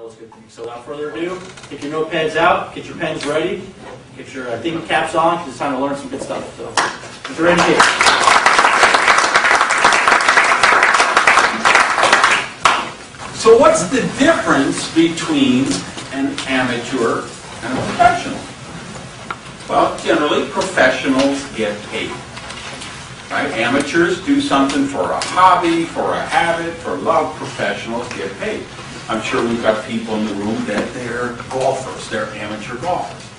those good things. So without further ado, get your notepads out, get your pens ready, get your thinking caps on, because it's time to learn some good stuff. So, if you're ready, So what's the difference between an amateur and a professional? Well, generally, professionals get paid. Right? Amateurs do something for a hobby, for a habit, for love. Professionals get paid. I'm sure we've got people in the room that they're golfers. They're amateur golfers.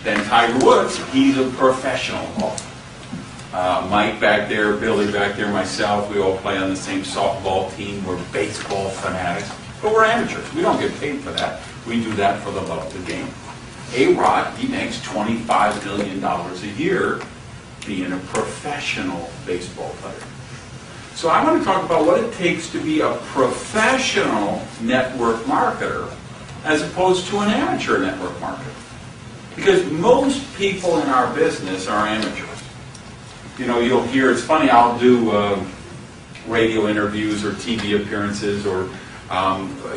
Then Tiger Woods, he's a professional golfer. Mike back there, Billy back there, myself, we all play on the same softball team. We're baseball fanatics. But we're amateurs. We don't get paid for that. We do that for the love of the game. A-Rod, he makes $25 million a year being a professional baseball player. So I want to talk about what it takes to be a professional network marketer as opposed to an amateur network marketer. Because most people in our business are amateurs. You know, you'll hear, it's funny, I'll do radio interviews or TV appearances or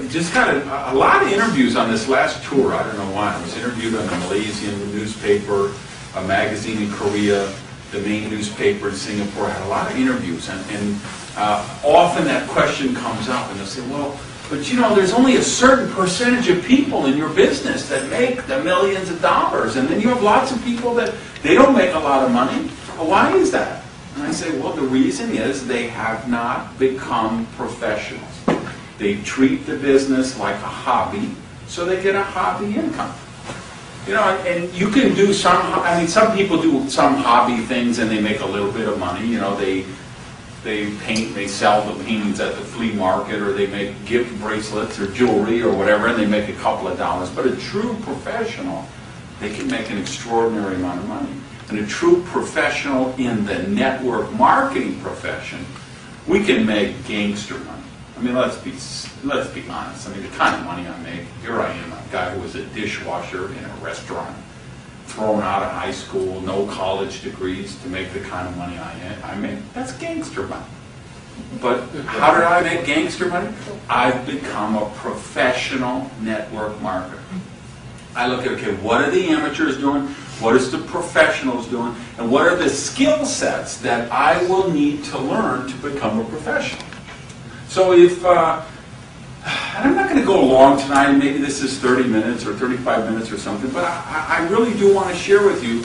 just kind of a lot of interviews on this last tour. I don't know why. I was interviewed on the Malaysian newspaper, a magazine in Korea, the main newspaper in Singapore. I had a lot of interviews, and often that question comes up, and they'll say, well, but you know, there's only a certain percentage of people in your business that make the millions of dollars, and then you have lots of people that they don't make a lot of money. Well, why is that? And I say, well, the reason is they have not become professionals. They treat the business like a hobby, so they get a hobby income. You know, and you can do some, I mean, some people do some hobby things and they make a little bit of money. You know, they paint, they sell the paintings at the flea market, or they make gift bracelets or jewelry or whatever, and they make a couple of dollars. But a true professional, they can make an extraordinary amount of money. And a true professional in the network marketing profession, we can make gangster money. I mean, let's be honest. I mean, the kind of money I make, here I am, a guy who was a dishwasher in a restaurant, thrown out of high school, no college degrees, to make the kind of money I make. That's gangster money. But how did I make gangster money? I've become a professional network marketer. I look at, okay, what are the amateurs doing? What is the professionals doing? And what are the skill sets that I will need to learn to become a professional? So if, and I'm not going to go long tonight, maybe this is 30 minutes or 35 minutes or something, but I really do want to share with you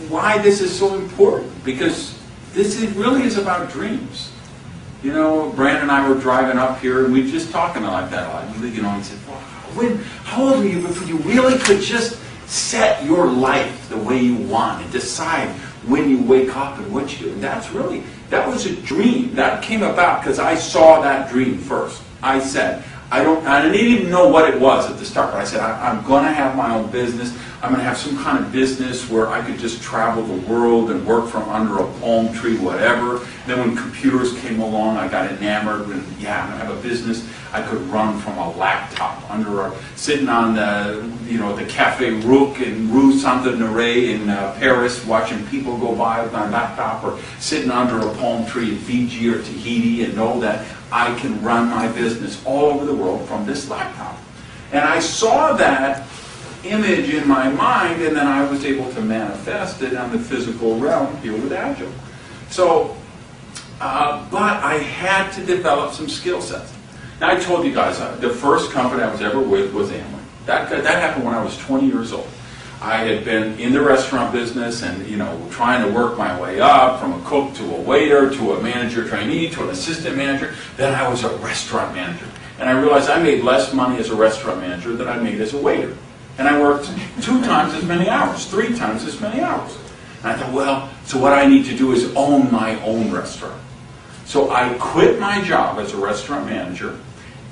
why this is so important, because this really is about dreams. You know, Brandon and I were driving up here, and we were just talking like that. You know, he said, well, how old were you before you really could just set your life the way you want and decide when you wake up and what you do? And that was a dream. That came about because I saw that dream first. I said, I didn't even know what it was at the start, but I said, I'm going to have my own business. I'm going to have some kind of business where I could just travel the world and work from under a palm tree, whatever. And then when computers came along, I got enamored, and yeah, I'm going to have a business I could run from a laptop sitting on the, you know, the Café Rook in Rue Saint-Honoré in Paris, watching people go by with my laptop, or sitting under a palm tree in Fiji or Tahiti, and know that I can run my business all over the world from this laptop. And I saw that image in my mind, and then I was able to manifest it on the physical realm here with Agile. So, but I had to develop some skill sets. Now, I told you guys, the first company I was ever with was Amway. That happened when I was 20 years old. I had been in the restaurant business and, you know, trying to work my way up from a cook to a waiter to a manager trainee to an assistant manager. Then I was a restaurant manager. And I realized I made less money as a restaurant manager than I made as a waiter. And I worked 2 times as many hours, 3 times as many hours. And I thought, well, so what I need to do is own my own restaurant. So I quit my job as a restaurant manager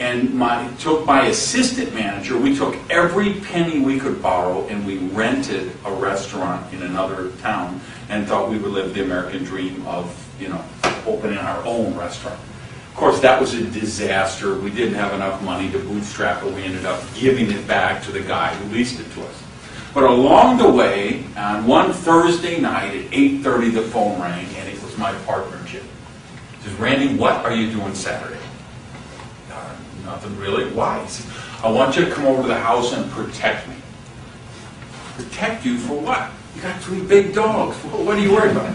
and took my assistant manager. We took every penny we could borrow and we rented a restaurant in another town and thought we would live the American dream of, you know, opening our own restaurant. Of course, that was a disaster. We didn't have enough money to bootstrap it. We ended up giving it back to the guy who leased it to us. But along the way, on one Thursday night at 8:30, the phone rang, and it was my partner, Jim. He says, Randy, what are you doing Saturday? nothing really. Why? He said, I want you to come over to the house and protect me. Protect you for what? You got 3 big dogs. What are you worried about?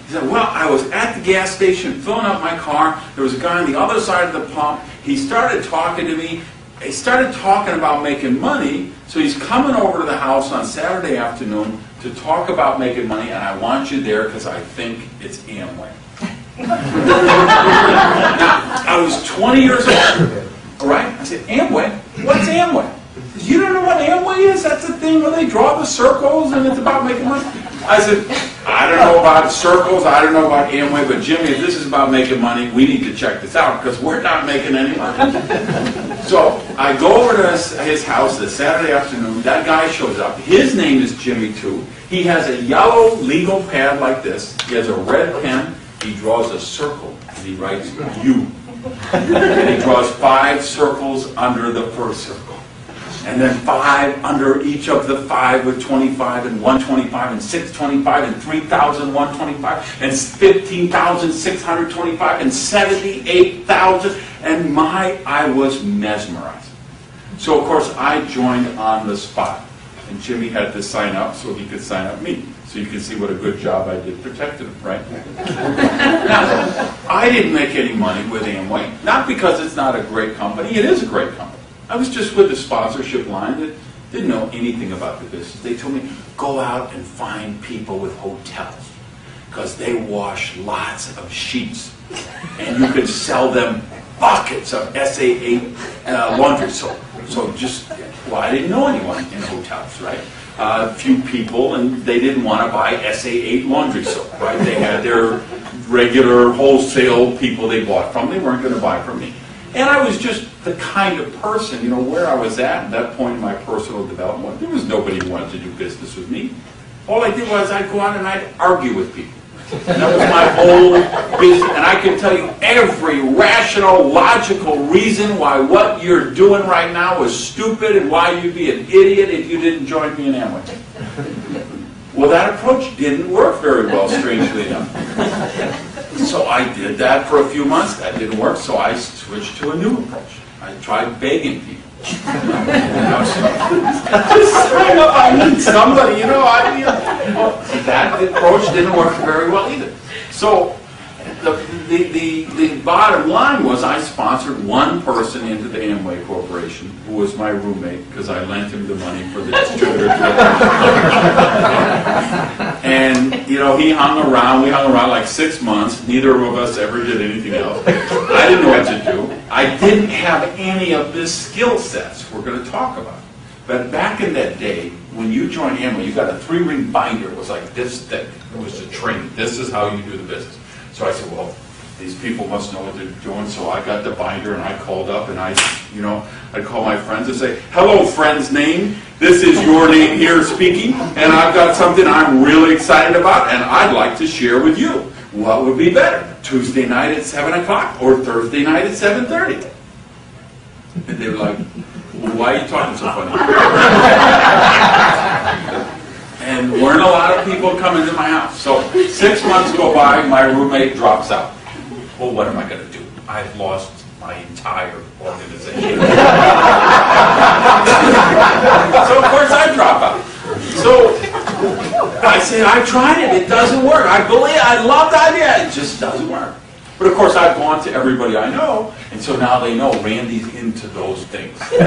He said, well, I was at the gas station filling up my car. There was a guy on the other side of the pump. He started talking to me. He started talking about making money. So he's coming over to the house on Saturday afternoon to talk about making money, and I want you there because I think it's Amway. Now, I was 20 years old. All right? I said, Amway? What's Amway? You don't know what Amway is? That's the thing where they draw the circles and it's about making money? I said, I don't know about circles, I don't know about Amway, but Jimmy, if this is about making money, we need to check this out because we're not making any money. So I go over to his house this Saturday afternoon. That guy shows up. His name is Jimmy too. He has a yellow legal pad like this. He has a red pen. He draws a circle and he writes you. And he draws 5 circles under the first circle. And then 5 under each of the 5 with 25 and 125 and 625 and 3,125 and 15,625 and 78,000. And I was mesmerized. So of course I joined on the spot. And Jimmy had to sign up so he could sign up me. So you can see what a good job I did protecting him, right? Now, I didn't make any money with Amway. Not because it's not a great company. It is a great company. I was just with the sponsorship line that didn't know anything about the business. They told me, go out and find people with hotels because they wash lots of sheets and you can sell them buckets of SA8 laundry soap. So just, well, I didn't know anyone in hotels, right? A few people, and they didn't want to buy SA8 laundry soap, right? They had their regular wholesale people they bought from. They weren't going to buy from me. And I was just the kind of person, where I was at that point in my personal development. There was nobody who wanted to do business with me. All I did was I'd go out and I'd argue with people. And that was my whole business. And I can tell you every rational, logical reason why what you're doing right now is stupid and why you'd be an idiot if you didn't join me in Amway. Well, that approach didn't work very well, strangely enough. So I did that for a few months. That didn't work, so I switched to a new approach. I tried begging people. Just straight up, I need somebody, that approach didn't work very well either. So the bottom line was I sponsored one person into the Amway Corporation who was my roommate because I lent him the money for the distributor. And, he hung around. We hung around like 6 months. Neither of us ever did anything else. I didn't know what to do. I didn't have any of the skill sets we're going to talk about. But back in that day, when you joined Amway, you got a 3-ring binder. It was like this thick. It was the training. This is how you do the business. So I said, well, these people must know what they're doing. So I got the binder and I called up and I'd call my friends and say, hello, friend's name. This is your name here speaking. And I've got something I'm really excited about and I'd like to share with you. What would be better? Tuesday night at 7 o'clock or Thursday night at 7:30? And they were like, well, why are you talking so funny? And weren't a lot of people coming to my house. So 6 months go by, my roommate drops out. Well, what am I going to do? I've lost my entire organization. So of course I drop out. So I said, I tried it. It doesn't work. I love the idea. It just doesn't work. But of course I've gone to everybody I know, and so now they know Randy's into those things. So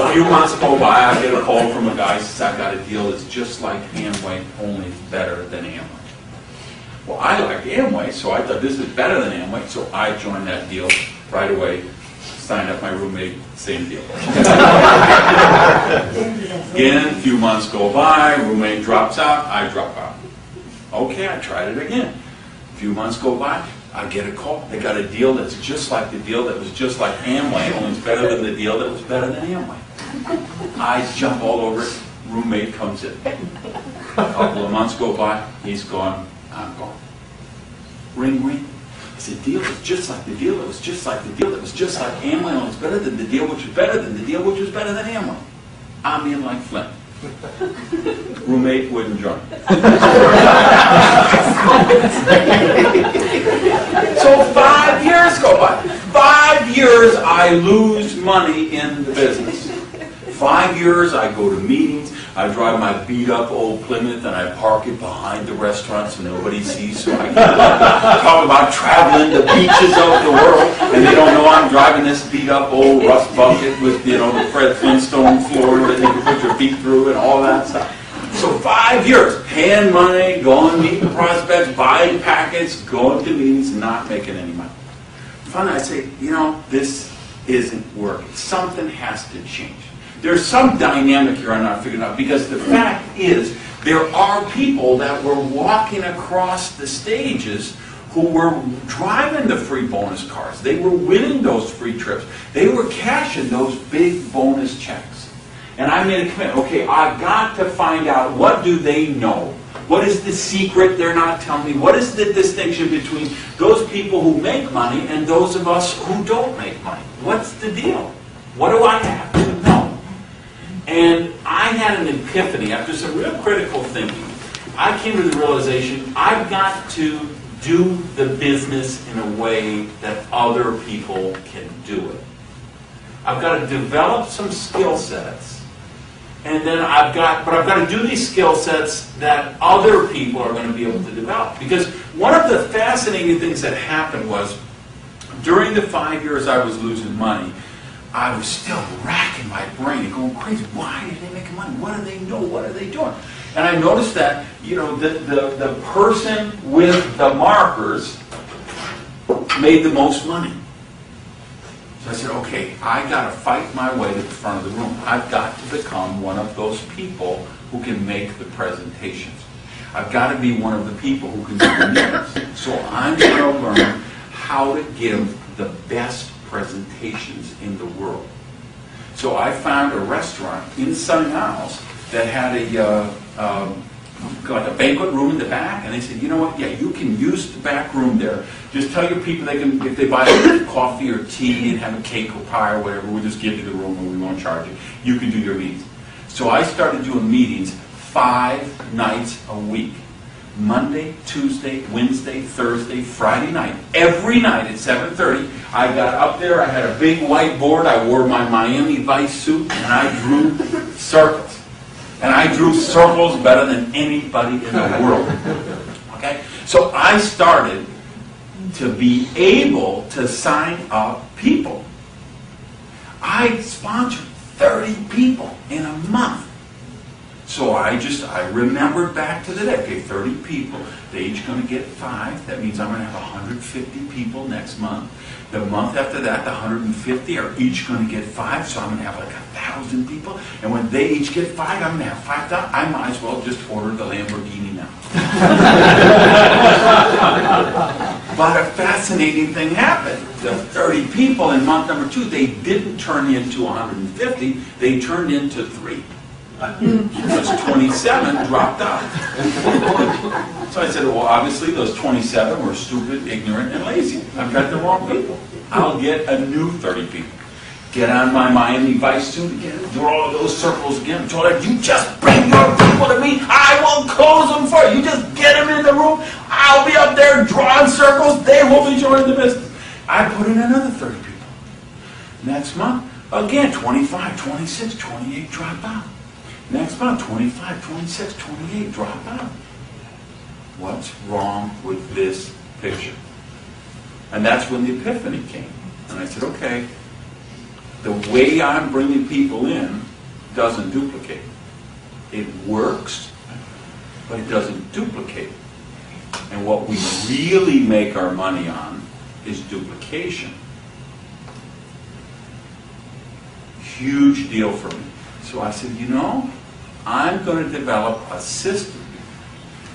a few months go by, I get a call from a guy who says, I've got a deal that's just like Amway, only better than Amway. Well, I like Amway, so I thought this is better than Amway, so I joined that deal right away, signed up my roommate, same deal. Again, a few months go by, roommate drops out, I drop out. Okay, I tried it again. A few months go by, I get a call. They got a deal that's just like the deal that was just like Amway, only it's better than the deal that was better than Amway. I jump all over it. Roommate comes in. A couple of months go by, he's gone, I'm gone. Ring, ring. I said, deal was just like the deal that was just like the deal that was just like Amway, only it's better than the deal which was better than the deal which was better than Amway. I'm in like Flint. Roommate wouldn't join. So 5 years go by. 5 years years I lose money in the business. 5 years I go to meetings, I drive my beat up old Plymouth and I park it behind the restaurant so nobody sees, so I can talk about traveling the beaches of the world, and they don't know I'm driving this beat up old rust bucket with, you know, the Fred Flintstone floor that you can put your feet through and all that stuff. So 5 years, paying money, going meeting prospects, buying packets, going to meetings, not making any money. Finally I say, you know, this isn't working. Something has to change. There's some dynamic here I'm not figuring out, because the fact is there are people that were walking across the stages who were driving the free bonus cars. They were winning those free trips. They were cashing those big bonus checks. And I made a commitment. Okay, I've got to find out, what do they know? What is the secret they're not telling me? What is the distinction between those people who make money and those of us who don't make money? What's the deal? What do I have to know? And I had an epiphany after some real critical thinking. I came to the realization I've got to do the business in a way that other people can do it. I've got to develop some skill sets, and then I've got to do these skill sets that other people are going to be able to develop. Because one of the fascinating things that happened was, during the 5 years I was losing money, I was still racking my brain and going crazy. Why are they making money? What do they know? What are they doing? And I noticed that, you know, the person with the markers made the most money. So I said, okay, I got to fight my way to the front of the room. I've got to become one of those people who can make the presentations. I've got to be one of the people who can do the meetings. So I'm going to learn how to give the best presentations in the world. So I found a restaurant in Sunny Isles that had like a banquet room in the back, and they said, you know what, yeah, you can use the back room there. Just tell your people they can, if they buy coffee or tea and have a cake or pie or whatever, we'll just give you the room and we won't charge you. You can do your meetings. So I started doing meetings 5 nights a week. Monday, Tuesday, Wednesday, Thursday, Friday night. Every night at 7:30, I got up there, I had a big whiteboard, I wore my Miami Vice suit, and I drew circles. And I drew circles better than anybody in the world. Okay? So I started to be able to sign up people. I sponsored 30 people in a month. So I remembered back to the day, okay, 30 people, they're each going to get 5. That means I'm going to have 150 people next month. The month after that, the 150 are each going to get 5, so I'm going to have like 1,000 people. And when they each get 5, I'm going to have 5,000. I might as well just order the Lamborghini now. But a fascinating thing happened. The 30 people in month number 2, they didn't turn into 150, they turned into 3. Because 27 dropped out. So I said, well, obviously those 27 were stupid, ignorant, and lazy. I've got the wrong people. I'll get a new 30 people. Get on my Miami Vice suit again, draw those circles again. So like, you just bring your people to me, I will close them for you. You just get them in the room, I'll be up there drawing circles, they will be joining the business. I put in another 30 people. Next month, again, 25, 26, 28 drop out. Next month, 25, 26, 28 drop out. What's wrong with this picture? And that's when the epiphany came. And I said, okay, the way I'm bringing people in doesn't duplicate. It works, but it doesn't duplicate. And what we really make our money on is duplication. Huge deal for me. So I said, you know, I'm going to develop a system.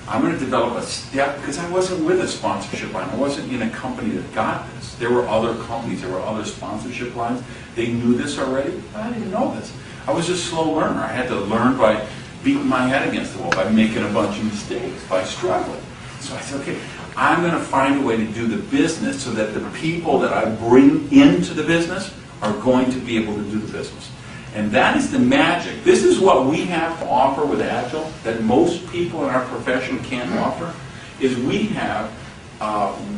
I'm going to develop a step, because I wasn't with a sponsorship line. I wasn't in a company that got this. There were other companies, there were other sponsorship lines. They knew this already. I didn't know this. I was a slow learner. I had to learn by beating my head against the wall, by making a bunch of mistakes, by struggling. So I said, okay, I'm going to find a way to do the business so that the people that I bring into the business are going to be able to do the business. And that is the magic. This is what we have to offer with Agile that most people in our profession can't offer, is we have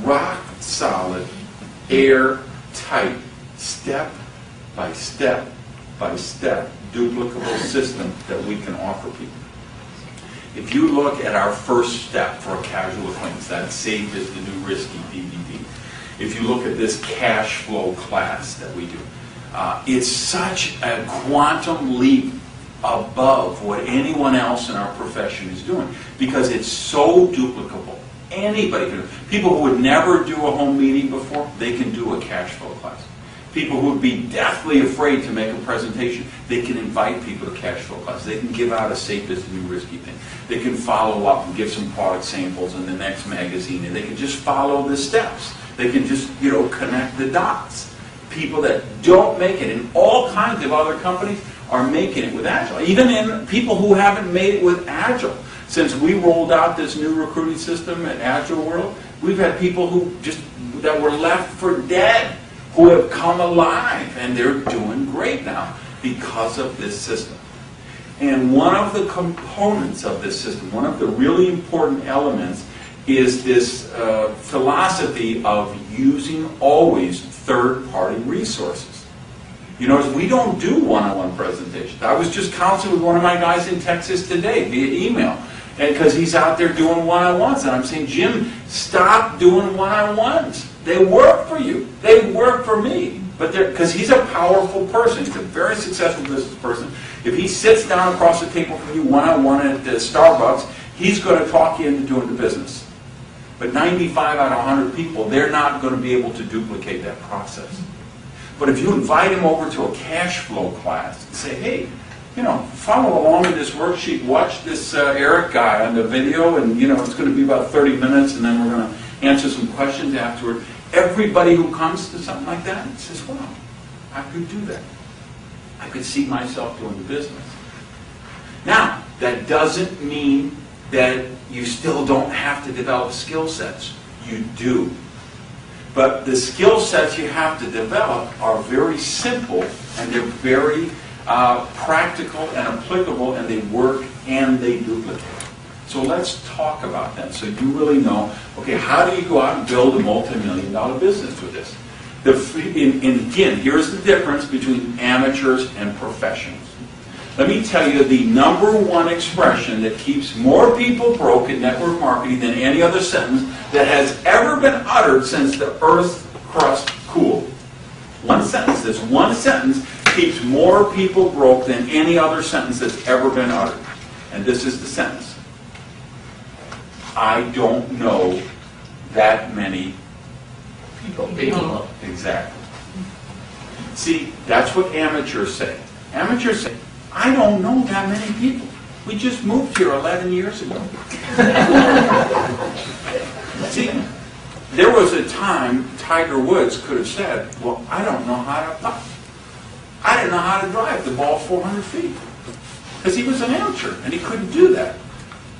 rock solid, airtight step by step by step duplicable system that we can offer people. If you look at our first step for a casual acquaintance, that Safe is the New Risky DVD. If you look at this cash flow class that we do, it's such a quantum leap above what anyone else in our profession is doing because it's so duplicable. Anybody can do it. People who would never do a home meeting before, they can do a cash flow class. People who would be deathly afraid to make a presentation, they can invite people to cash flow class. They can give out a Safe is the New Risky thing. They can follow up and give some product samples in the next magazine, and they can just follow the steps. They can just, connect the dots. People that don't make it in all kinds of other companies are making it with Agile. Even in people who haven't made it with Agile. Since we rolled out this new recruiting system at Agile World, we've had people that were left for dead who have come alive, and they're doing great now because of this system. And one of the components of this system, one of the really important elements, is this philosophy of using always third-party resources. You notice we don't do one-on-one presentations. I was just counseling with one of my guys in Texas today via email, because he's out there doing one-on-ones, and I'm saying, Jim, stop doing one-on-ones. They work for you. They work for me. But because he's a powerful person. He's a very successful business person. If he sits down across the table from you one-on-one at Starbucks, he's going to talk you into doing the business. But 95 out of 100 people, they're not going to be able to duplicate that process. But if you invite him over to a cash flow class and say, hey, follow along with this worksheet, watch this Eric guy on the video, and it's going to be about 30 minutes, and then we're going to answer some questions afterward. Everybody who comes to something like that says, wow, I could do that. I could see myself doing the business. Now, that doesn't mean that you still don't have to develop skill sets. You do. But the skill sets you have to develop are very simple, and they're very practical and applicable, and they work and they duplicate. So let's talk about that so you really know, okay, how do you go out and build a multi-million-dollar business with this? And again, here's the difference between amateurs and professionals. Let me tell you the number one expression that keeps more people broke in network marketing than any other sentence that has ever been uttered since the Earth's crust cooled. One sentence. This one sentence keeps more people broke than any other sentence that's ever been uttered. And this is the sentence. I don't know that many people. Exactly. See, that's what amateurs say. Amateurs say, I don't know that many people. We just moved here 11 years ago. See, there was a time Tiger Woods could have said, well, I don't know how to putt. I didn't know how to drive the ball 400 feet. Because he was an amateur, and he couldn't do that.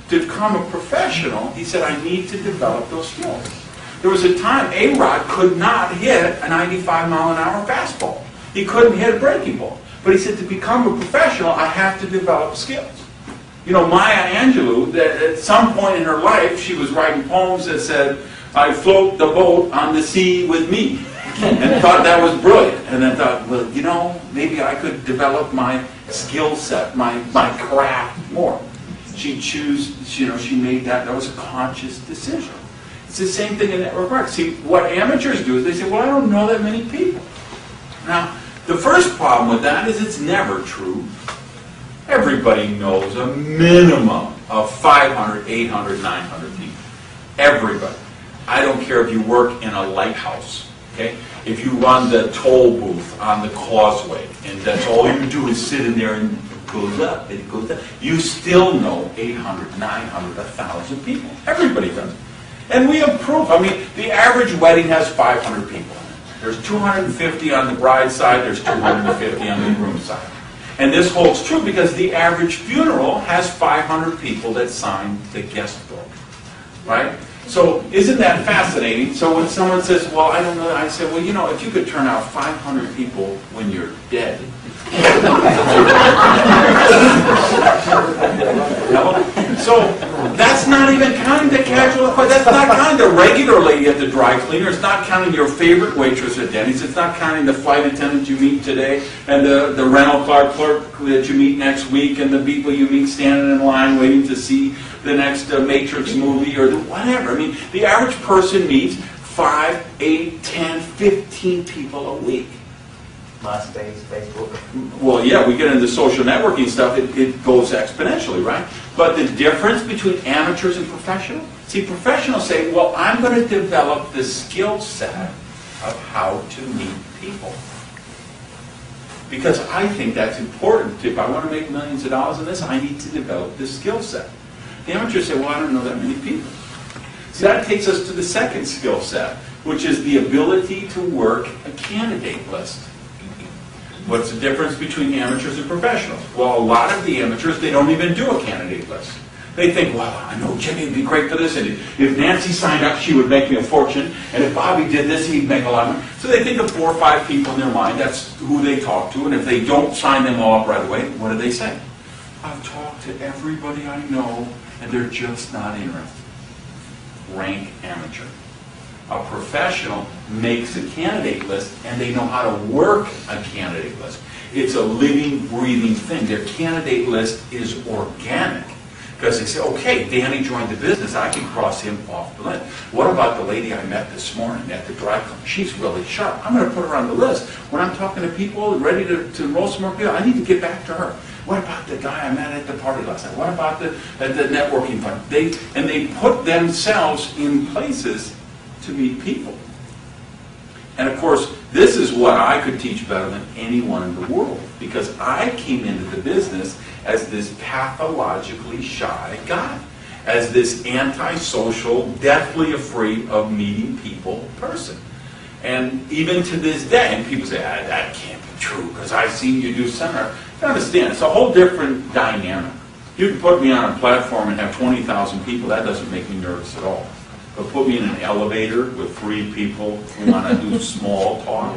To become a professional, he said, I need to develop those skills. There was a time A-Rod could not hit a 95-mile-an-hour fastball. He couldn't hit a breaking ball. But he said, to become a professional, I have to develop skills. Maya Angelou, at some point in her life, she was writing poems that said, I float the boat on the sea with me. And thought that was brilliant. And then thought, well, maybe I could develop my skill set, my craft more. She made that was a conscious decision. It's the same thing in network marketing. See, what amateurs do is they say, well, I don't know that many people. Now, the first problem with that is it's never true. Everybody knows a minimum of 500, 800, 900 people. Everybody. I don't care if you work in a lighthouse, okay? If you run the toll booth on the causeway, and that's all you do is sit in there and it goes up, and it goes down, you still know 800, 900, 1,000 people. Everybody does. And we have proof. I mean, the average wedding has 500 people in it. There's 250 on the bride's side, there's 250 on the groom's side. And this holds true because the average funeral has 500 people that sign the guest book, right? So isn't that fascinating? So when someone says, well, I don't know, I say, well, if you could turn out 500 people when you're dead. So that's not even even counting the casual. That's not counting the regular lady at the dry cleaner. It's not counting your favorite waitress at Denny's. It's not counting the flight attendant you meet today and the rental car clerk that you meet next week and the people you meet standing in line waiting to see the next Matrix movie or whatever. I mean, the average person meets 5, 8, 10, 15 people a week. MySpace, Facebook. Well, yeah, we get into social networking stuff, it goes exponentially, right? But the difference between amateurs and professionals? See, professionals say, well, I'm going to develop the skill set of how to meet people. Because I think that's important. If I want to make millions of dollars in this, I need to develop this skill set. The amateurs say, well, I don't know that many people. So that takes us to the second skill set, which is the ability to work a candidate list. What's the difference between amateurs and professionals? Well, a lot of the amateurs, they don't even do a candidate list. They think, well, I know Jimmy would be great for this, and if Nancy signed up, she would make me a fortune, and if Bobby did this, he'd make a lot of money. So they think of 4 or 5 people in their mind, that's who they talk to, and if they don't sign them all up right away, what do they say? I've talked to everybody I know, and they're just not interested. Rank amateur. A professional makes a candidate list, and they know how to work a candidate list. It's a living, breathing thing. Their candidate list is organic. Because they say, okay, Danny joined the business, I can cross him off the list. What about the lady I met this morning at the dry cleaner? She's really sharp. I'm going to put her on the list. When I'm talking to people ready to enroll some more people, I need to get back to her. What about the guy I met at the party last night? What about the networking fund? They put themselves in places to meet people. And of course, this is what I could teach better than anyone in the world, because I came into the business as this pathologically shy guy, as this antisocial, deathly afraid of meeting people person. And even to this day, and people say, that can't be true, because I've seen you do seminar. You understand, it's a whole different dynamic. You can put me on a platform and have 20,000 people, that doesn't make me nervous at all. But put me in an elevator with 3 people who want to do small talk,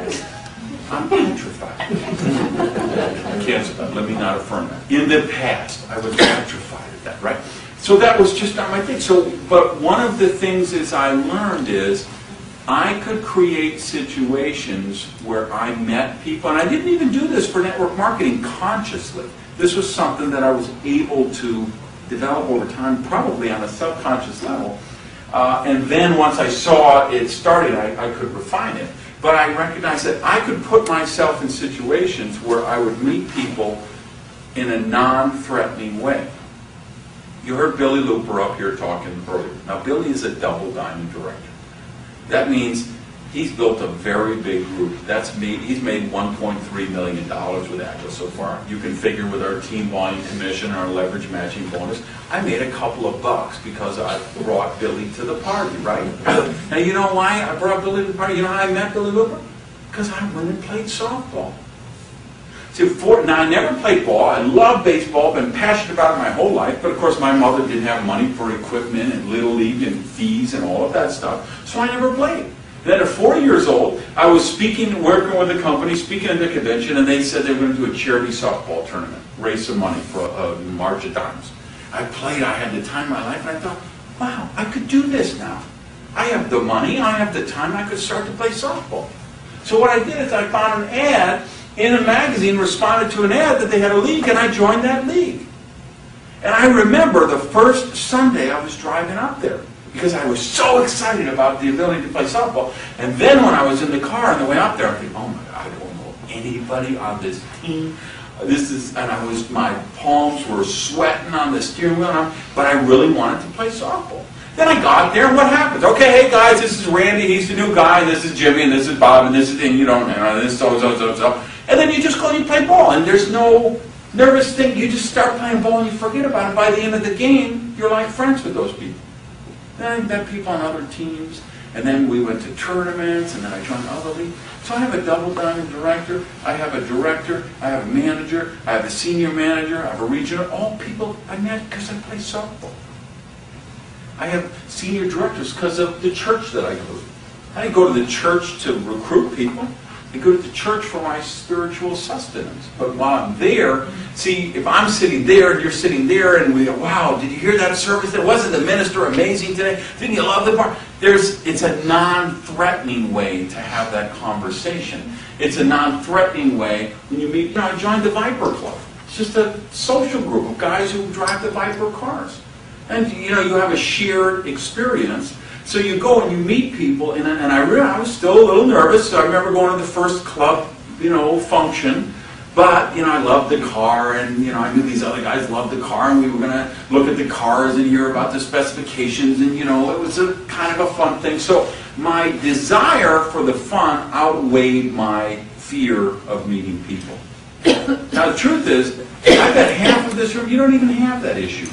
I'm petrified. I can't, let me not affirm that. In the past, I was petrified at that, right? So that was just not my thing. But one of the things is I learned is I could create situations where I met people, and I didn't even do this for network marketing consciously. This was something that I was able to develop over time, probably on a subconscious level. And then once I saw it started, I could refine it. But I recognized that I could put myself in situations where I would meet people in a non-threatening way. You heard Billy Looper up here talking earlier. Now, Billy is a double diamond director. That means he's built a very big group. He's made $1.3 million with Atlas so far. You can figure with our team volume commission, our leverage matching bonus, I made a couple of bucks because I brought Billy to the party, right? Now, you know why I brought Billy to the party? You know how I met Billy Looper? Because I went and played softball. See, now, I never played ball. I love baseball. Been passionate about it my whole life. But, of course, my mother didn't have money for equipment and Little League and fees and all of that stuff. So I never played. Then at 4 years old, I was working with a company, speaking at the convention, and they said they were going to do a charity softball tournament, raise some money for a March of Dimes. I played, I had the time of my life, and I thought, wow, I could do this now. I have the money, I have the time, I could start to play softball. So what I did is I found an ad in a magazine, responded to an ad that they had a league, and I joined that league. And I remember the first Sunday I was driving up there, because I was so excited about the ability to play softball. And then when I was in the car on the way up there, I think, oh my God, I don't know anybody on this team. My palms were sweating on the steering wheel, but I really wanted to play softball. Then I got there, and what happens? Okay, hey guys, this is Randy, he's the new guy, and this is Jimmy, and this is Bob, and this is, and you don't know, this is so. And then you just go and you play ball, and there's no nervous thing. You just start playing ball and you forget about it. By the end of the game, you're like friends with those people. Then I met people on other teams, and then we went to tournaments, and then I joined other leagues. So I have a double diamond director, I have a director, I have a manager, I have a senior manager, I have a regional, all people I met because I play softball. I have senior directors because of the church that I go to. I didn't go to the church to recruit people. I go to church for my spiritual sustenance. But while I'm there, see, if I'm sitting there and you're sitting there and we go, wow, did you hear that service? Wasn't the minister amazing today? Didn't you love the part? It's a non-threatening way to have that conversation. It's a non-threatening way when you meet, I joined the Viper Club. It's just a social group of guys who drive the Viper cars. And you have a shared experience. So you go and you meet people, and I was still a little nervous. So I remember going to the first club, function. But, I loved the car, and, I knew these other guys loved the car, and we were going to look at the cars and hear about the specifications, and, it was a kind of a fun thing. So my desire for the fun outweighed my fear of meeting people. Now, the truth is, I bet half of this room, you don't even have that issue.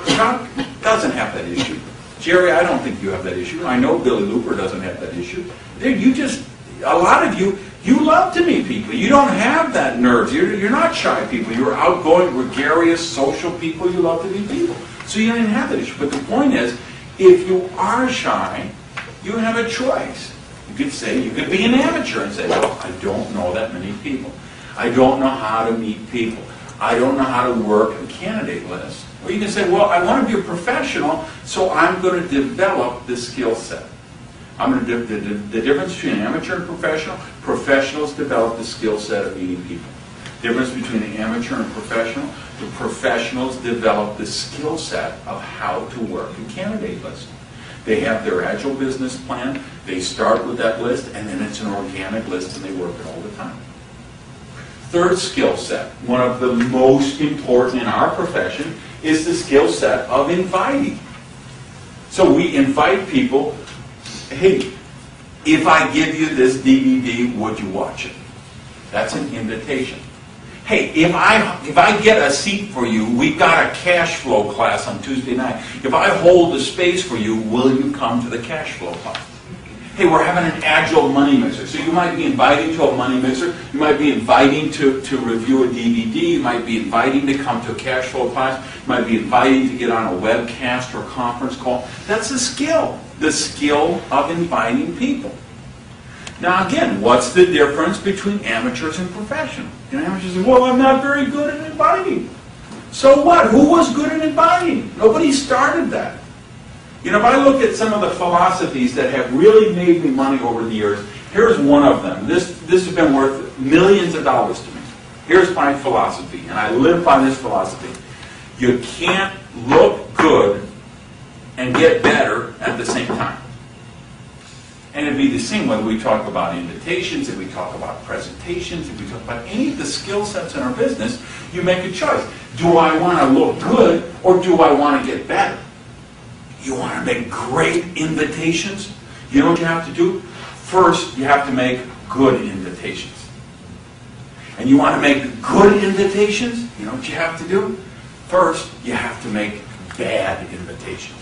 Chuck doesn't have that issue. Jerry, I don't think you have that issue. I know Billy Looper doesn't have that issue. A lot of you love to meet people. You don't have that nerves. You're not shy people. You're outgoing, gregarious, social people. You love to meet people. So you don't even have that issue. But the point is, if you are shy, you have a choice. You could be an amateur and say, well, I don't know that many people. I don't know how to meet people. I don't know how to work a candidate list. Or you can say, well, I want to be a professional, so I'm going to develop the skill set. The difference between amateur and professional, professionals develop the skill set of meeting people. The difference between the amateur and professional, the professionals develop the skill set of how to work a candidate list. They have their agile business plan, they start with that list, and then it's an organic list, and they work it all the time. Third skill set, one of the most important in our profession, is the skill set of inviting. So we invite people, hey, if I give you this DVD, would you watch it? That's an invitation. Hey, if I get a seat for you, we've got a cash flow class on Tuesday night. If I hold the space for you, will you come to the cash flow class? Hey, we're having an agile money mixer. So you might be inviting to a money mixer. You might be inviting to review a DVD. You might be inviting to come to a cash flow class. You might be inviting to get on a webcast or a conference call. That's a skill. The skill of inviting people. Now again, what's the difference between amateurs and professionals? Amateurs say, well, I'm not very good at inviting. So what? Who was good at inviting? Nobody started that. If I look at some of the philosophies that have really made me money over the years, here's one of them. This has been worth millions of dollars to me. Here's my philosophy, and I live by this philosophy. You can't look good and get better at the same time. And it'd be the same whether we talk about invitations, if we talk about presentations, if we talk about any of the skill sets in our business, you make a choice. Do I want to look good, or do I want to get better? You want to make great invitations? You know what you have to do? First, you have to make good invitations. And you want to make good invitations? You know what you have to do? First, you have to make bad invitations.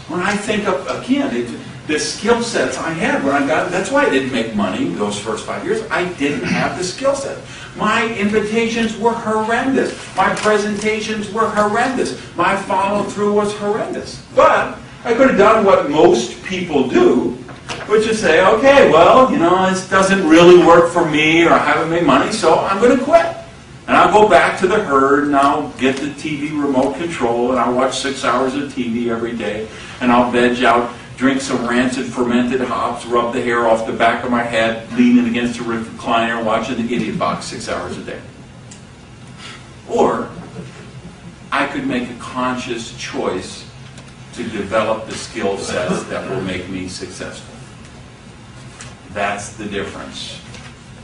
When I think of, again, the skill sets I had when I got, that's why I didn't make money those first 5 years. I didn't have the skill set. My invitations were horrendous. My presentations were horrendous. My follow-through was horrendous. But I could have done what most people do, which is say, okay, well, this doesn't really work for me, or I haven't made money, so I'm going to quit. And I'll go back to the herd, and I'll get the TV remote control, and I'll watch 6 hours of TV every day, and I'll veg out, drink some rancid fermented hops, rub the hair off the back of my head, leaning against a recliner, watching the Idiot Box 6 hours a day. Or I could make a conscious choice to develop the skill sets that will make me successful. That's the difference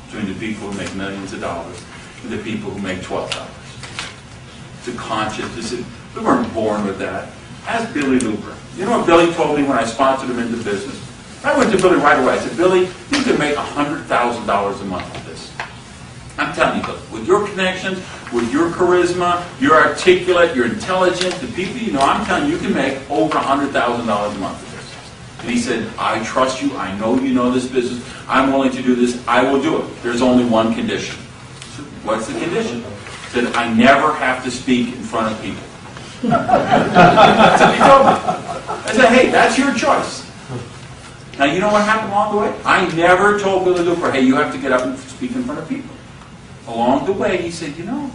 between the people who make millions of dollars and the people who make $12. It's a conscious decision. We weren't born with that. Ask Billy Looper. You know what Billy told me when I sponsored him into business? I went to Billy right away. I said, Billy, you can make $100,000 a month with this. I'm telling you, Billy, with your connections, with your charisma, you're articulate, you're intelligent, the people you know, I'm telling you, you can make over $100,000 a month with this. And he said, I trust you. I know you know this business. I'm willing to do this. I will do it. There's only one condition. So what's the condition? He said, I never have to speak in front of people. That's what he told me. I said, hey, that's your choice. Now, you know what happened along the way? I never told Billy Looper, hey, you have to get up and speak in front of people. Along the way, he said, you know,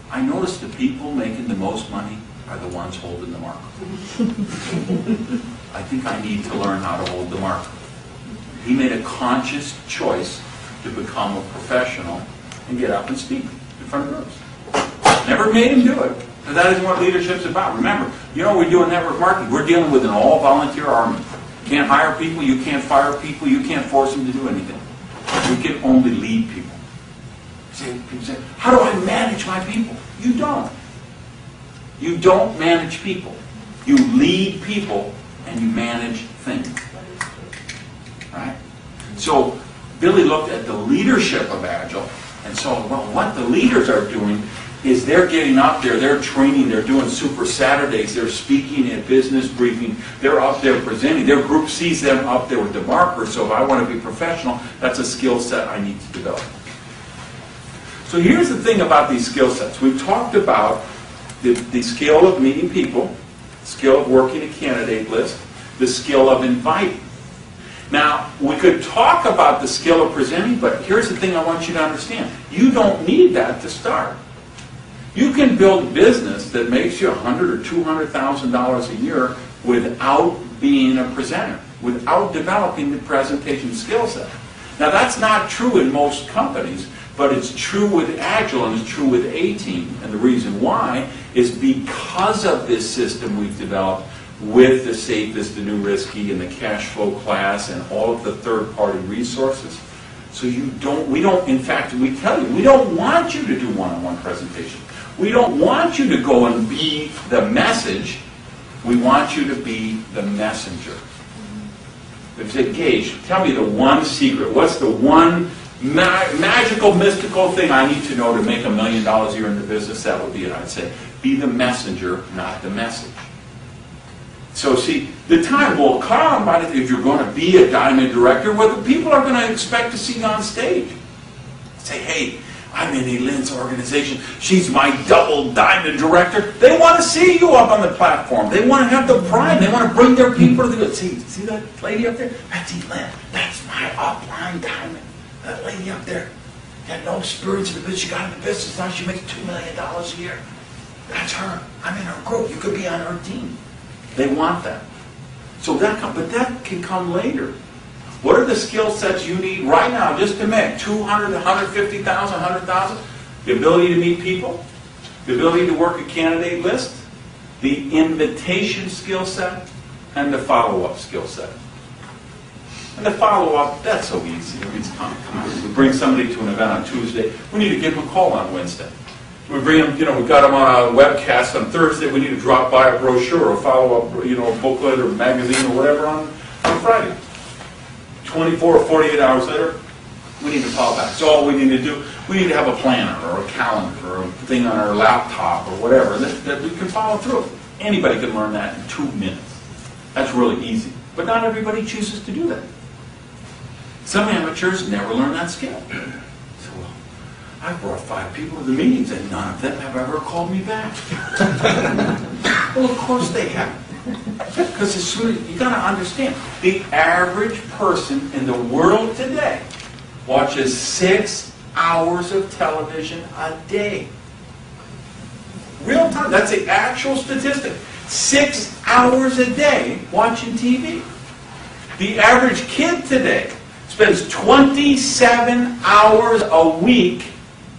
I noticed the people making the most money are the ones holding the marker. I think I need to learn how to hold the marker. He made a conscious choice to become a professional and get up and speak in front of groups. Never made him do it. But that isn't what leadership's about. Remember, you know what we do in network marketing? We're dealing with an all-volunteer army. You can't hire people, you can't fire people, you can't force them to do anything. We can only lead people. People say, how do I manage my people? You don't. You don't manage people. You lead people and you manage things. Right? So Billy looked at the leadership of Agile and saw, well, what the leaders are doing is they're getting up there, they're training, they're doing Super Saturdays, they're speaking at business briefing, they're up there presenting, their group sees them up there with the marker, so if I want to be professional, that's a skill set I need to develop. So here's the thing about these skill sets. We've talked about the skill of meeting people, the skill of working a candidate list, the skill of inviting. Now, we could talk about the skill of presenting, but here's the thing I want you to understand. You don't need that to start. You can build a business that makes you $100,000 or $200,000 a year without being a presenter, without developing the presentation skill set. Now, that's not true in most companies, but it's true with Agile and it's true with A-Team. And the reason why is because of this system we've developed with the safest, the new risky, and the cash flow class, and all of the third-party resources. So in fact, we tell you, we don't want you to do one-on-one presentation. We don't want you to go and be the message. We want you to be the messenger. If you say, Gage, tell me the one secret. What's the one magical, mystical thing I need to know to make $1 million a year in the business? That would be it. I'd say, be the messenger, not the message. So see, the time will come if you're going to be a diamond director, where the people are going to expect to see you on stage. Say, hey, I'm in Lynn's organization. She's my double diamond director. They want to see you up on the platform. They want to have the pride. They want to bring their people to the good. See that lady up there? That's Lynn. That's my upline diamond. That lady up there had no experience in the business. She got in the business. Now she makes $2 million a year. That's her. I'm in her group. You could be on her team. They want that. So but that can come later. What are the skill sets you need right now just to make $200,000, $150,000, $100,000? The ability to meet people, the ability to work a candidate list, the invitation skill set, and the follow-up skill set. And the follow-up, that's so easy. It's come on. We bring somebody to an event on Tuesday. We need to give them a call on Wednesday. We bring them, we got them on a webcast on Thursday. We need to drop by a brochure or follow-up, a booklet or magazine or whatever on Friday. 24 or 48 hours later, we need to call back. So all we need to do, we need to have a planner or a calendar or a thing on our laptop or whatever that we can follow through. Anybody can learn that in 2 minutes. That's really easy. But not everybody chooses to do that. Some amateurs never learn that skill. So, I brought 5 people to the meetings and none of them have ever called me back. Well, of course they have. Because as soon as you got to understand, the average person in the world today watches 6 hours of television a day. Real time. That's the actual statistic. 6 hours a day watching TV. The average kid today spends 27 hours a week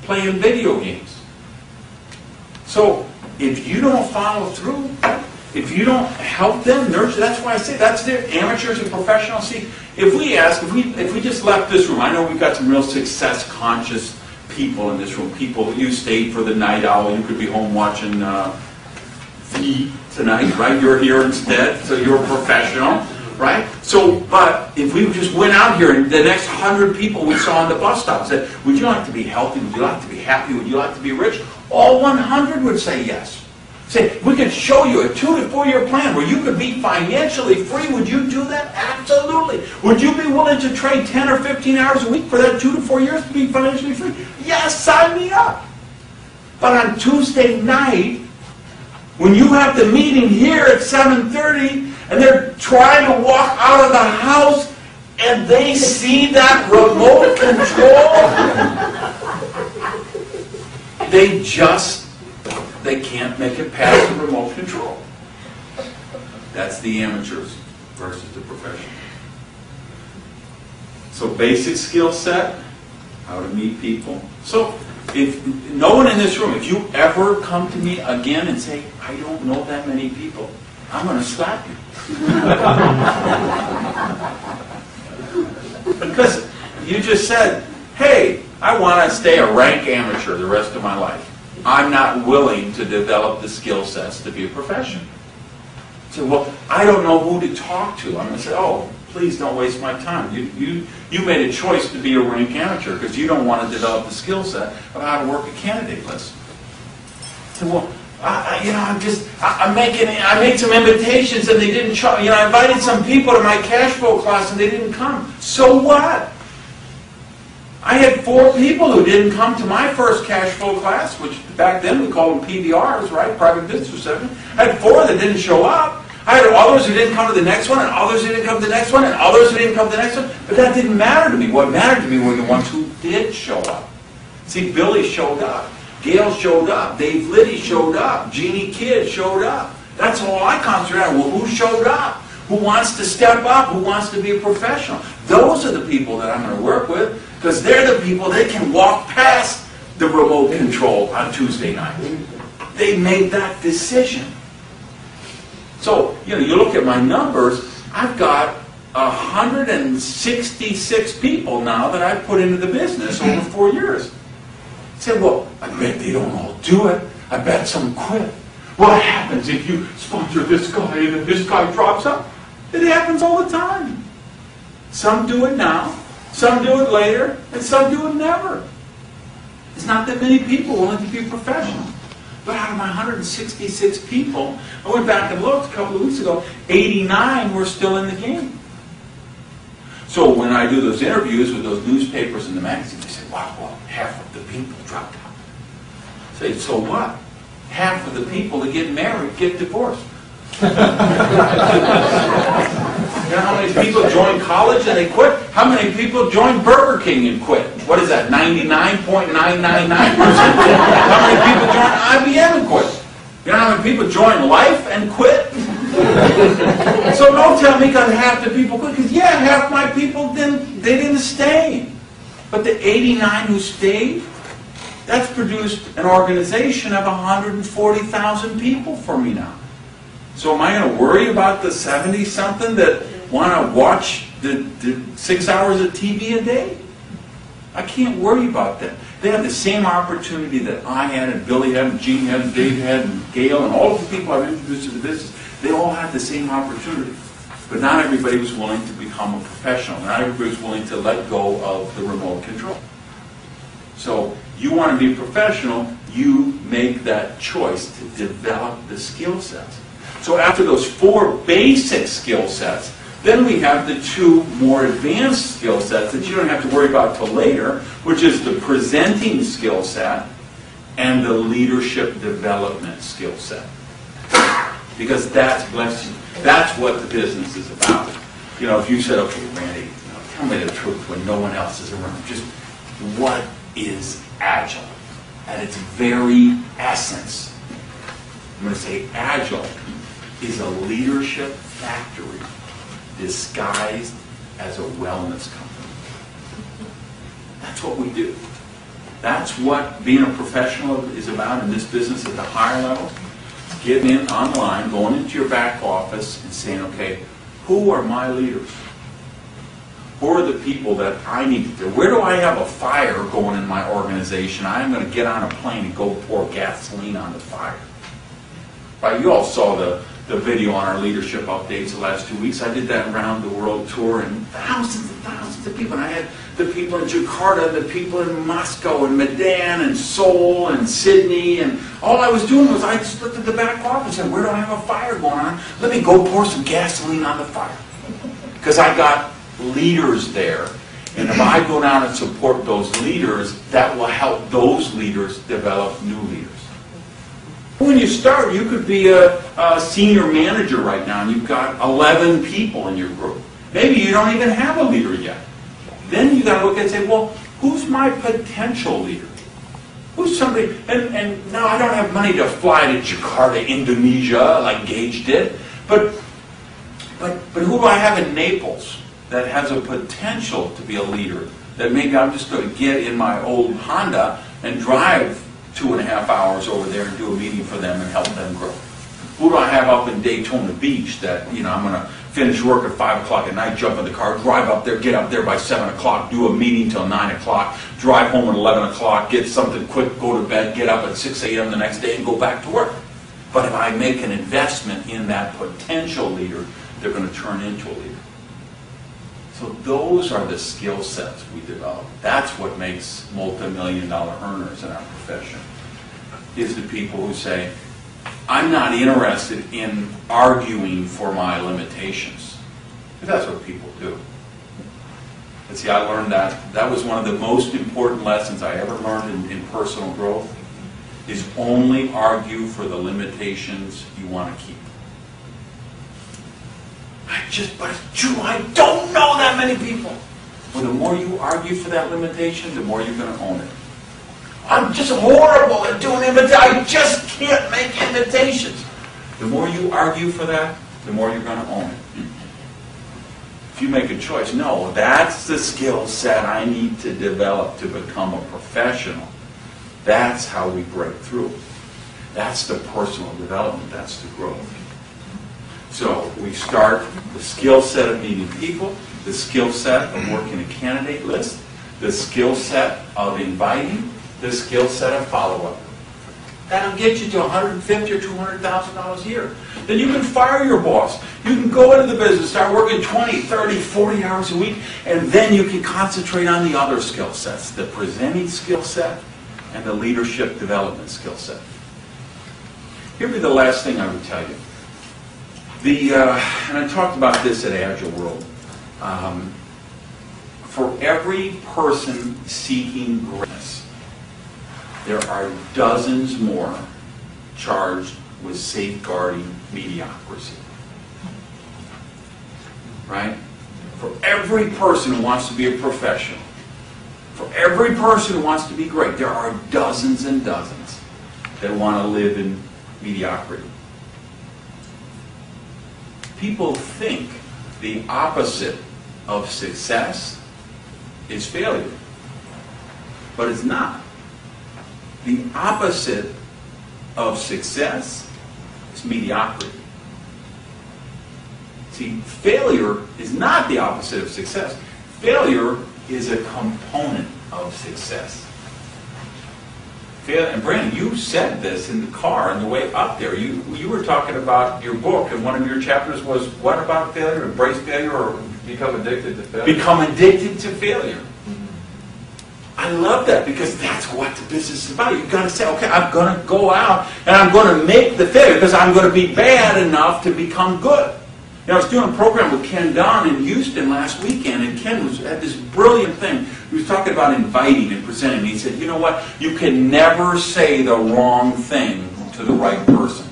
playing video games. So if you don't follow through, if you don't help them nurture, that's why I say that's their amateurs and professionals. See, if we just left this room, I know we've got some real success conscious people in this room. People, you stayed for the night owl. You could be home watching V tonight, right? You're here instead, so you're a professional, right? So, but if we just went out here and the next 100 people we saw on the bus stop said, "Would you like to be healthy? Would you like to be happy? Would you like to be rich?" All 100 would say yes. Say, we could show you a 2 to 4 year plan where you could be financially free. Would you do that? Absolutely. Would you be willing to trade 10 or 15 hours a week for that 2 to 4 years to be financially free? Yes, sign me up. But on Tuesday night, when you have the meeting here at 7:30 and they're trying to walk out of the house and they see that remote control, they can't make it past the remote control. That's the amateurs versus the professionals. So basic skill set, how to meet people. So if no one in this room, if you ever come to me again and say, I don't know that many people, I'm going to slap you. Because you just said, hey, I want to stay a rank amateur the rest of my life. I'm not willing to develop the skill sets to be a professional. So, well, I don't know who to talk to. I'm going to say, oh, please don't waste my time. You made a choice to be a rank amateur because you don't want to develop the skill set of how to work a candidate list. So, well, I made some invitations and they didn't show. I invited some people to my cash flow class and they didn't come. So what? I had 4 people who didn't come to my first cash flow class, which back then we called them PBRs, right? Private Business Reception. I had 4 that didn't show up. I had others who didn't come to the next one, and others who didn't come to the next one, and others who didn't come to the next one. But that didn't matter to me. What mattered to me were the ones who did show up. See, Billy showed up. Gail showed up. Dave Liddy showed up. Jeannie Kidd showed up. That's all I concentrate on. Well, who showed up? Who wants to step up? Who wants to be a professional? Those are the people that I'm going to work with, because they're the people that can walk past the remote control on Tuesday night. They made that decision. So, you look at my numbers, I've got 166 people now that I've put into the business over 4 years. You say, well, I bet they don't all do it. I bet some quit. What happens if you sponsor this guy and then this guy drops out? It happens all the time. Some do it now, some do it later, and some do it never. There's not that many people willing to be professional. But out of my 166 people, I went back and looked a couple of weeks ago, 89 were still in the game. So when I do those interviews with those newspapers and the magazines, they say, wow, well, half of the people dropped out. I say, so what? Half of the people that get married get divorced. You know how many people join college and they quit? How many people join Burger King and quit? What is that, 99.999%? How many people join IBM and quit? You know how many people join Life and quit? So don't tell me because half the people quit, because yeah, half my people didn't stay. But the 89 who stayed, that's produced an organization of 140,000 people for me now. So am I going to worry about the 70-something that want to watch the 6 hours of TV a day? I can't worry about that. They have the same opportunity that I had, and Billy had, and Gene had, and Dave had, and Gail, and all of the people I've introduced to the business. They all had the same opportunity. But not everybody was willing to become a professional. Not everybody was willing to let go of the remote control. So you want to be a professional, you make that choice to develop the skill sets. So after those 4 basic skill sets, then we have the 2 more advanced skill sets that you don't have to worry about till later, which is the presenting skill set and the leadership development skill set. Because that's, bless you, that's what the business is about. If you said, okay, Randy, tell me the truth when no one else is around. Just what is agile? At its very essence, I'm going to say agile is a leadership factory disguised as a wellness company. That's what we do. That's what being a professional is about in this business at the higher level. Getting in online, going into your back office and saying, okay, who are my leaders? Who are the people that I need to do? Where do I have a fire going in my organization? I'm going to get on a plane and go pour gasoline on the fire. Right, you all saw the video on our leadership updates the last 2 weeks. I did that around the world tour, and thousands and thousands of people. And I had the people in Jakarta, the people in Moscow, and Medan, and Seoul, and Sydney, and all I was doing was I just looked at the back office and where do I have a fire going on? Let me go pour some gasoline on the fire. Because I got leaders there. And if I go down and support those leaders, that will help those leaders develop new leaders. When you start, you could be a senior manager right now, and you've got 11 people in your group. Maybe you don't even have a leader yet. Then you got to look and say, well, who's my potential leader? Who's somebody, and now I don't have money to fly to Jakarta, Indonesia, like Gage did, but who do I have in Naples that has a potential to be a leader? That maybe I'm just going to get in my old Honda and drive 2.5 hours over there and do a meeting for them and help them grow. Who do I have up in Daytona Beach that, you know, I'm going to finish work at 5 o'clock at night, jump in the car, drive up there, get up there by 7 o'clock, do a meeting till 9 o'clock, drive home at 11 o'clock, get something quick, go to bed, get up at 6 a.m. the next day and go back to work. But if I make an investment in that potential leader, they're going to turn into a leader. So those are the skill sets we develop. That's what makes multi-million-dollar earners in our profession, is the people who say, I'm not interested in arguing for my limitations. But that's what people do. But see, I learned that. That was one of the most important lessons I ever learned in personal growth, is only argue for the limitations you want to keep. But it's true, I don't know that many people. Well, the more you argue for that limitation, the more you're going to own it. I'm just horrible at doing invitations. I just can't make invitations. The more you argue for that, the more you're going to own it. If you make a choice, no, that's the skill set I need to develop to become a professional. That's how we break through. That's the personal development. That's the growth. So we start the skill set of meeting people, the skill set of working a candidate list, the skill set of inviting, the skill set of follow-up. That'll get you to $150,000 or $200,000 a year. Then you can fire your boss. You can go into the business, start working 20, 30, 40 hours a week, and then you can concentrate on the other skill sets, the presenting skill set and the leadership development skill set. Here'd be the last thing I would tell you. And I talked about this at Agile World. For every person seeking greatness, there are dozens more charged with safeguarding mediocrity. Right? For every person who wants to be a professional, for every person who wants to be great, there are dozens and dozens that want to live in mediocrity. People think the opposite of success is failure, but it's not. The opposite of success is mediocrity. See, failure is not the opposite of success. Failure is a component of success. And Brandon, you said this in the car on the way up there. You were talking about your book, and one of your chapters was, what about failure? Embrace failure or become addicted to failure? Become addicted to failure. I love that, because that's what the business is about. You've got to say, okay, I'm going to go out and I'm going to make the failure because I'm going to be bad enough to become good. You know, I was doing a program with Ken Don in Houston last weekend, and Ken had this brilliant thing. He was talking about inviting and presenting. And he said, you know what? You can never say the wrong thing to the right person.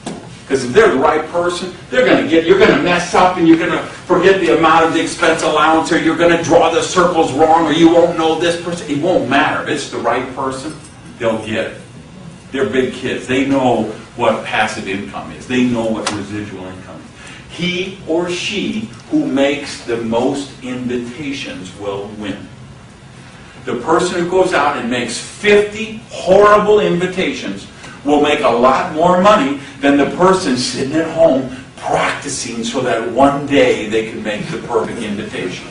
Because if they're the right person, you're going to mess up, and you're going to forget the amount of the expense allowance, or you're going to draw the circles wrong, or you won't know this person. It won't matter. If it's the right person, they'll get it. They're big kids. They know what passive income is. They know what residual income is. He or she who makes the most invitations will win. The person who goes out and makes 50 horrible invitations will make a lot more money than the person sitting at home practicing so that one day they can make the perfect invitation.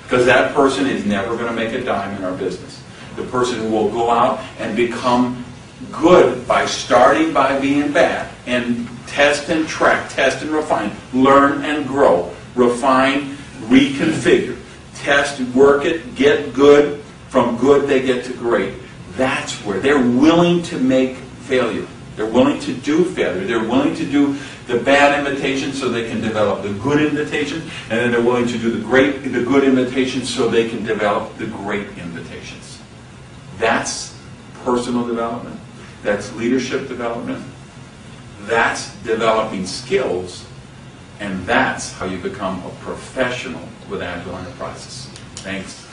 Because that person is never going to make a dime in our business. The person who will go out and become good by starting by being bad, and test and track, test and refine, learn and grow, refine, reconfigure, test, work it, get good, from good they get to great. That's where they're willing to make failure. They're willing to do failure. They're willing to do the bad invitations so they can develop the good invitations, and then they're willing to do the good invitations so they can develop the great invitations. That's personal development. That's leadership development. That's developing skills. And that's how you become a professional with Agile Enterprises. Thanks.